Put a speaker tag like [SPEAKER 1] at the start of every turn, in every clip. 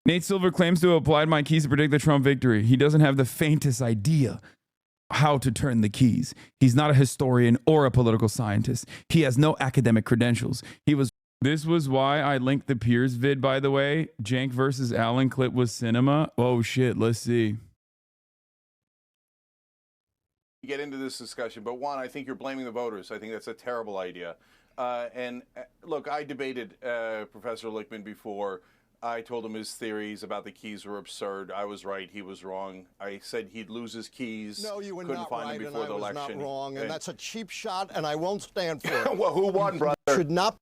[SPEAKER 1] Nate Silver claims to have applied my keys to predict the Trump victory. He doesn't have the faintest idea how to turn the keys. He's not a historian or a political scientist. He has no academic credentials. This was why I linked the Piers vid, by the way. Cenk versus Allan clip was cinema. Oh shit, let's see.
[SPEAKER 2] Get into this discussion, but one, I think you're blaming the voters. I think that's a terrible idea. Look, I debated Professor Lichtman before. I told him his theories about the keys were absurd. I was right. He was wrong. I said he'd lose his keys.
[SPEAKER 3] No, you were
[SPEAKER 2] couldn't
[SPEAKER 3] not
[SPEAKER 2] find
[SPEAKER 3] right,
[SPEAKER 2] them before
[SPEAKER 3] and
[SPEAKER 2] the
[SPEAKER 3] I was
[SPEAKER 2] election.
[SPEAKER 3] not wrong, and that's a cheap shot, and I won't stand for it.
[SPEAKER 2] Well, who won, brother?
[SPEAKER 3] Should not.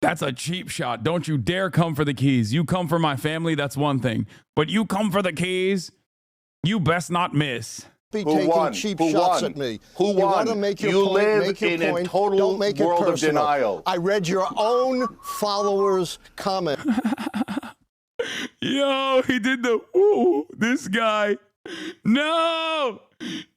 [SPEAKER 1] That's a cheap shot. Don't you dare come for the keys. You come for my family, that's one thing. But you come for the keys, you best not miss.
[SPEAKER 3] Be
[SPEAKER 2] Who
[SPEAKER 3] taking
[SPEAKER 2] won?
[SPEAKER 3] cheap
[SPEAKER 2] Who
[SPEAKER 3] shots
[SPEAKER 2] won?
[SPEAKER 3] at me.
[SPEAKER 2] Who
[SPEAKER 3] You
[SPEAKER 2] won?
[SPEAKER 3] want to make your
[SPEAKER 2] You
[SPEAKER 3] point,
[SPEAKER 2] live
[SPEAKER 3] make your
[SPEAKER 2] in
[SPEAKER 3] point.
[SPEAKER 2] a total
[SPEAKER 3] Don't make it
[SPEAKER 2] world of
[SPEAKER 3] personal.
[SPEAKER 2] denial.
[SPEAKER 3] I read your own followers' comment.
[SPEAKER 1] Yo, he did the, ooh, this guy. No,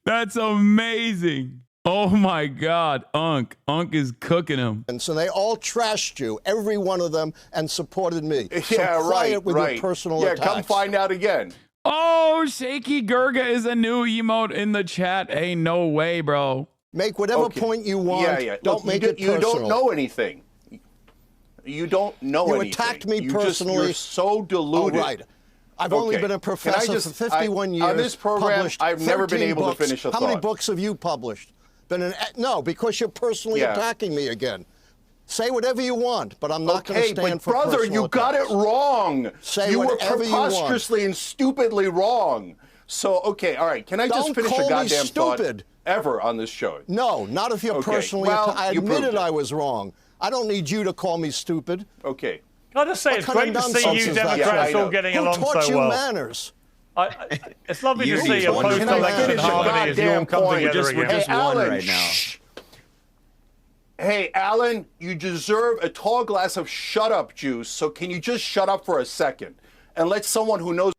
[SPEAKER 1] that's amazing. Oh my God, Unk is cooking him.
[SPEAKER 3] And so they all trashed you, every one of them, and supported me.
[SPEAKER 2] Yeah,
[SPEAKER 3] so
[SPEAKER 2] right,
[SPEAKER 3] with
[SPEAKER 2] right.
[SPEAKER 3] your personal
[SPEAKER 2] yeah,
[SPEAKER 3] attacks.
[SPEAKER 2] come find out again.
[SPEAKER 1] Oh, Shaky Gurga is a new emote in the chat. Ain't no way, bro.
[SPEAKER 3] Make whatever
[SPEAKER 2] Okay.
[SPEAKER 3] point you want.
[SPEAKER 2] Yeah, yeah.
[SPEAKER 3] Don't
[SPEAKER 2] Look,
[SPEAKER 3] make
[SPEAKER 2] you
[SPEAKER 3] it
[SPEAKER 2] You
[SPEAKER 3] personal.
[SPEAKER 2] don't know anything. You don't know
[SPEAKER 3] You
[SPEAKER 2] anything.
[SPEAKER 3] attacked me
[SPEAKER 2] You
[SPEAKER 3] personally.
[SPEAKER 2] You're so deluded.
[SPEAKER 3] Oh, right. I've only been a professor for 51 years.
[SPEAKER 2] On this program,
[SPEAKER 3] published
[SPEAKER 2] I've never been
[SPEAKER 3] 13
[SPEAKER 2] able
[SPEAKER 3] books.
[SPEAKER 2] to finish a
[SPEAKER 3] How
[SPEAKER 2] thought.
[SPEAKER 3] many books have you published? No, because you're personally
[SPEAKER 2] Yeah.
[SPEAKER 3] attacking me again. Say whatever you want, but I'm not going to stand for
[SPEAKER 2] brother,
[SPEAKER 3] personal
[SPEAKER 2] you got
[SPEAKER 3] attacks.
[SPEAKER 2] it wrong.
[SPEAKER 3] Say
[SPEAKER 2] you were
[SPEAKER 3] whatever you want.
[SPEAKER 2] preposterously and stupidly wrong. So, okay, all right. Can I just
[SPEAKER 3] Don't
[SPEAKER 2] finish
[SPEAKER 3] call
[SPEAKER 2] a
[SPEAKER 3] me
[SPEAKER 2] goddamn thought
[SPEAKER 3] stupid.
[SPEAKER 2] ever on this show?
[SPEAKER 3] No, not if you're
[SPEAKER 2] Okay,
[SPEAKER 3] personally
[SPEAKER 2] well,
[SPEAKER 3] I
[SPEAKER 2] you proved
[SPEAKER 3] admitted
[SPEAKER 2] it.
[SPEAKER 3] I was wrong. I don't need you to call me stupid.
[SPEAKER 2] Okay.
[SPEAKER 4] Can I just say,
[SPEAKER 3] What
[SPEAKER 4] it's
[SPEAKER 3] kind
[SPEAKER 4] great
[SPEAKER 3] of
[SPEAKER 4] to see
[SPEAKER 3] nonsense
[SPEAKER 4] you
[SPEAKER 3] is that?
[SPEAKER 4] Democrats
[SPEAKER 2] Yeah, I
[SPEAKER 4] all
[SPEAKER 2] know.
[SPEAKER 4] getting
[SPEAKER 3] Who
[SPEAKER 4] along
[SPEAKER 3] taught
[SPEAKER 4] so
[SPEAKER 3] you
[SPEAKER 4] well.
[SPEAKER 3] manners?
[SPEAKER 4] It's lovely to
[SPEAKER 5] You
[SPEAKER 4] see
[SPEAKER 5] need
[SPEAKER 4] a
[SPEAKER 5] one.
[SPEAKER 4] post-election
[SPEAKER 2] Can I finish a
[SPEAKER 4] harmony as you all
[SPEAKER 2] goddamn
[SPEAKER 4] come
[SPEAKER 2] point?
[SPEAKER 4] together
[SPEAKER 5] We're
[SPEAKER 4] again.
[SPEAKER 5] just
[SPEAKER 2] Hey,
[SPEAKER 5] one
[SPEAKER 2] Allan,
[SPEAKER 5] right now.
[SPEAKER 2] shh. Hey, Allan, you deserve a tall glass of shut-up juice, so can you just shut up for a second and let someone who knows...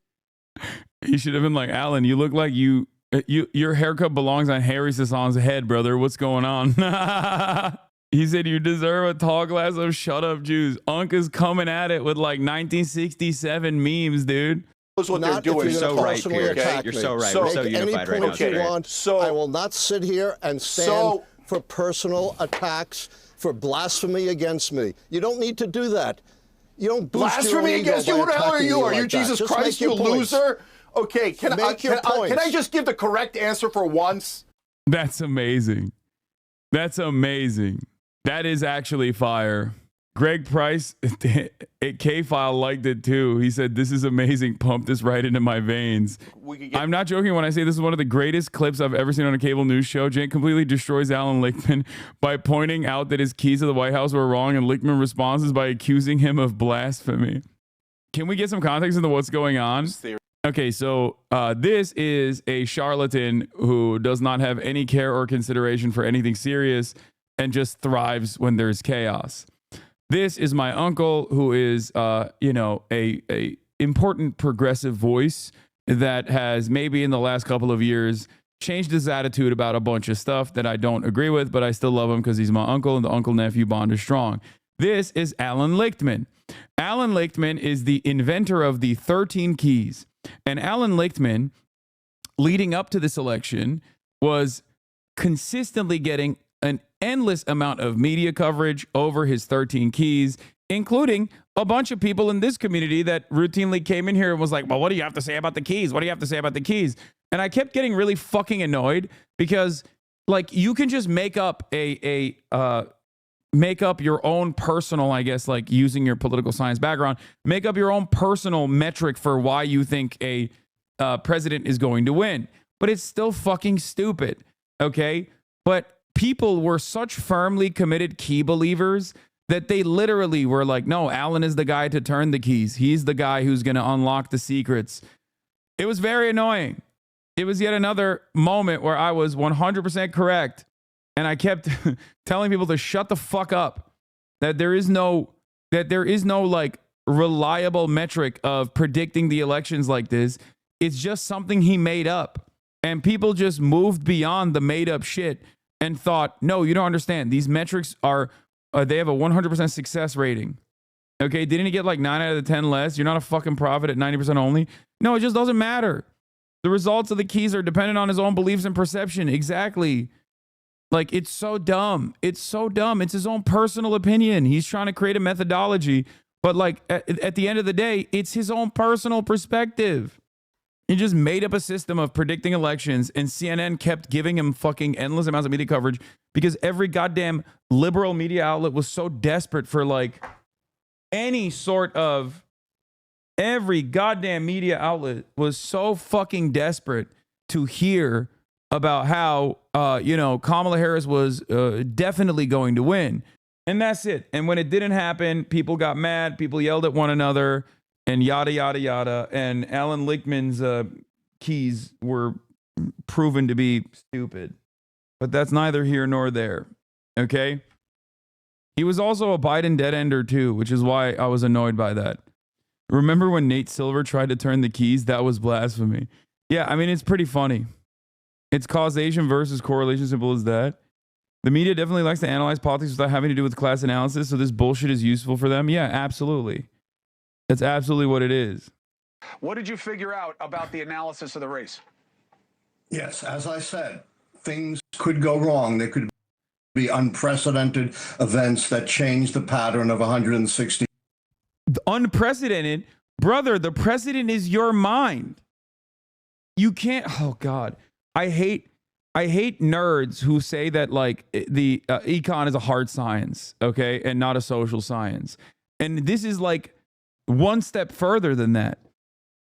[SPEAKER 1] He should have been like, Allan, you look like your haircut belongs on Harry Sasson's head, brother. What's going on? He said you deserve a tall glass of shut up juice. Unk is coming at it with like 1967 memes, dude.
[SPEAKER 2] knows what
[SPEAKER 3] Not
[SPEAKER 2] they're doing.
[SPEAKER 3] if you're
[SPEAKER 5] So
[SPEAKER 3] gonna
[SPEAKER 5] right,
[SPEAKER 3] personally
[SPEAKER 5] Piers.
[SPEAKER 3] attack
[SPEAKER 5] You're
[SPEAKER 3] me.
[SPEAKER 5] so right.
[SPEAKER 2] So-
[SPEAKER 5] We're so
[SPEAKER 3] Make
[SPEAKER 5] unified right
[SPEAKER 3] any
[SPEAKER 5] now.
[SPEAKER 3] point
[SPEAKER 5] It's
[SPEAKER 3] you
[SPEAKER 5] great.
[SPEAKER 3] want.
[SPEAKER 2] So-
[SPEAKER 3] I will not sit here and stand
[SPEAKER 2] So-
[SPEAKER 3] for personal attacks, for blasphemy against me. You don't need to do that. You don't boost your own
[SPEAKER 2] Blasphemy
[SPEAKER 3] ego
[SPEAKER 2] against you?
[SPEAKER 3] by
[SPEAKER 2] Who the hell are
[SPEAKER 3] attacking
[SPEAKER 2] you?
[SPEAKER 3] me
[SPEAKER 2] Are you
[SPEAKER 3] like that.
[SPEAKER 2] Jesus
[SPEAKER 3] Just
[SPEAKER 2] Christ,
[SPEAKER 3] make your
[SPEAKER 2] you
[SPEAKER 3] points.
[SPEAKER 2] loser? Okay, can I
[SPEAKER 3] Points.
[SPEAKER 2] just give the correct answer for once?
[SPEAKER 1] That's amazing. That's amazing. That is actually fire. Greg Price at K-File liked it too. He said, this is amazing. Pump this right into my veins.
[SPEAKER 2] We could get
[SPEAKER 1] I'm not joking when I say this is one of the greatest clips I've ever seen on a cable news show. Cenk completely destroys Allan Lichtman by pointing out that his keys to the White House were wrong, and Lichtman responds by accusing him of blasphemy. Can we get some context into what's going on?
[SPEAKER 2] theory.
[SPEAKER 1] Okay, so this is a charlatan who does not have any care or consideration for anything serious and just thrives when there's chaos. This is my uncle, who is, a important progressive voice that has maybe in the last couple of years changed his attitude about a bunch of stuff that I don't agree with, but I still love him because he's my uncle and the uncle-nephew bond is strong. This is Allan Lichtman. Allan Lichtman is the inventor of the 13 keys. And Allan Lichtman, leading up to this election, was consistently getting an endless amount of media coverage over his 13 keys, including a bunch of people in this community that routinely came in here and was like, well, what do you have to say about the keys? What do you have to say about the keys? And I kept getting really fucking annoyed because, like, you can just make up make up your own personal, I guess, like using your political science background, make up your own personal metric for why you think a president is going to win. But it's still fucking stupid, okay? But people were such firmly committed key believers that they literally were like, no, Allan is the guy to turn the keys. He's the guy who's going to unlock the secrets. It was very annoying. It was yet another moment where I was 100% correct. And I kept telling people to shut the fuck up, that there is no like reliable metric of predicting the elections like this. It's just something he made up. And people just moved beyond the made up shit and thought, no, you don't understand. These metrics are, they have a 100% success rating. Okay, didn't he get like 9 out of the 10 less? You're not a fucking prophet at 90% only. No, it just doesn't matter. The results of the keys are dependent on his own beliefs and perception. Exactly. Like, it's so dumb. It's so dumb. It's his own personal opinion. He's trying to create a methodology, but like at the end of the day, it's his own personal perspective. He just made up a system of predicting elections, and CNN kept giving him fucking endless amounts of media coverage because every goddamn liberal media outlet was so desperate for like any sort of, every goddamn media outlet was so fucking desperate to hear about how, Kamala Harris was definitely going to win. And that's it. And when it didn't happen, people got mad. People yelled at one another and yada, yada, yada. And Allan Lichtman's keys were proven to be stupid. But that's neither here nor there. Okay? He was also a Biden dead ender too, which is why I was annoyed by that. Remember when Nate Silver tried to turn the keys? That was blasphemy. Yeah, I mean, it's pretty funny. It's causation versus correlation, simple as that. The media definitely likes to analyze politics without having to do with class analysis, so this bullshit is useful for them. Yeah, absolutely. That's absolutely what it is.
[SPEAKER 5] What did you figure out about the analysis of the race?
[SPEAKER 3] Yes, as I said, things could go wrong. There could be unprecedented events that change the pattern of 160.
[SPEAKER 1] Unprecedented? Brother, the precedent is your mind. You can't, oh God. I hate nerds who say that like the econ is a hard science, okay, and not a social science. And this is like one step further than that,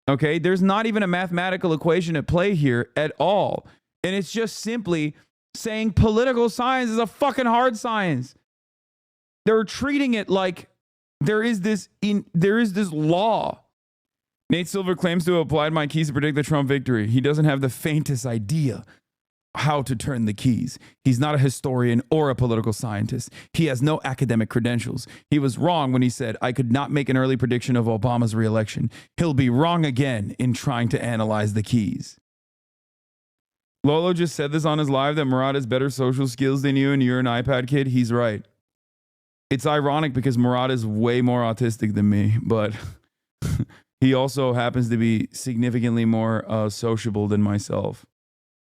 [SPEAKER 1] okay? There's not even a mathematical equation at play here at all. And it's just simply saying political science is a fucking hard science. They're treating it like there is this law. Nate Silver claims to have applied my keys to predict the Trump victory. He doesn't have the faintest idea how to turn the keys. He's not a historian or a political scientist. He has no academic credentials. He was wrong when he said, I could not make an early prediction of Obama's reelection. He'll be wrong again in trying to analyze the keys. Lolo just said this on his live that Murad has better social skills than you and you're an iPad kid. He's right. It's ironic because Murad is way more autistic than me, but he also happens to be significantly more sociable than myself.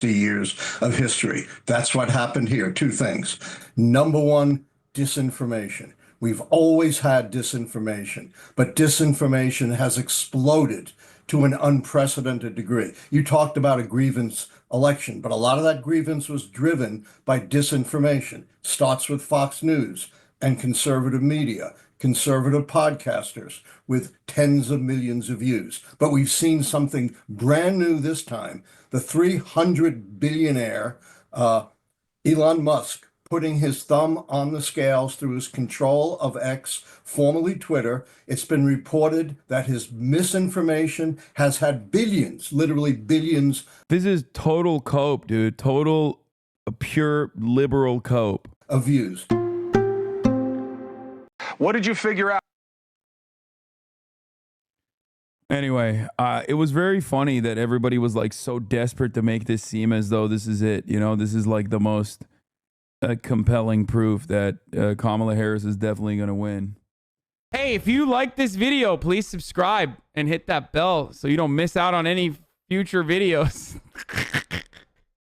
[SPEAKER 3] Years of history. That's what happened here. Two things. Number one, disinformation. We've always had disinformation, but disinformation has exploded to an unprecedented degree. You talked about a grievance election, but a lot of that grievance was driven by disinformation. Starts with Fox News and conservative media, conservative podcasters with tens of millions of views. But we've seen something brand new this time. The 300 billionaire Elon Musk putting his thumb on the scales through his control of X, formerly Twitter. It's been reported that his misinformation has had billions, literally billions.
[SPEAKER 1] This is total cope, dude. Total pure liberal cope.
[SPEAKER 3] Of views.
[SPEAKER 5] What did you figure out?
[SPEAKER 1] Anyway, it was very funny that everybody was like so desperate to make this seem as though this is it. You know, this is like the most compelling proof that Kamala Harris is definitely going to win. Hey, if you like this video, please subscribe and hit that bell so you don't miss out on any future videos.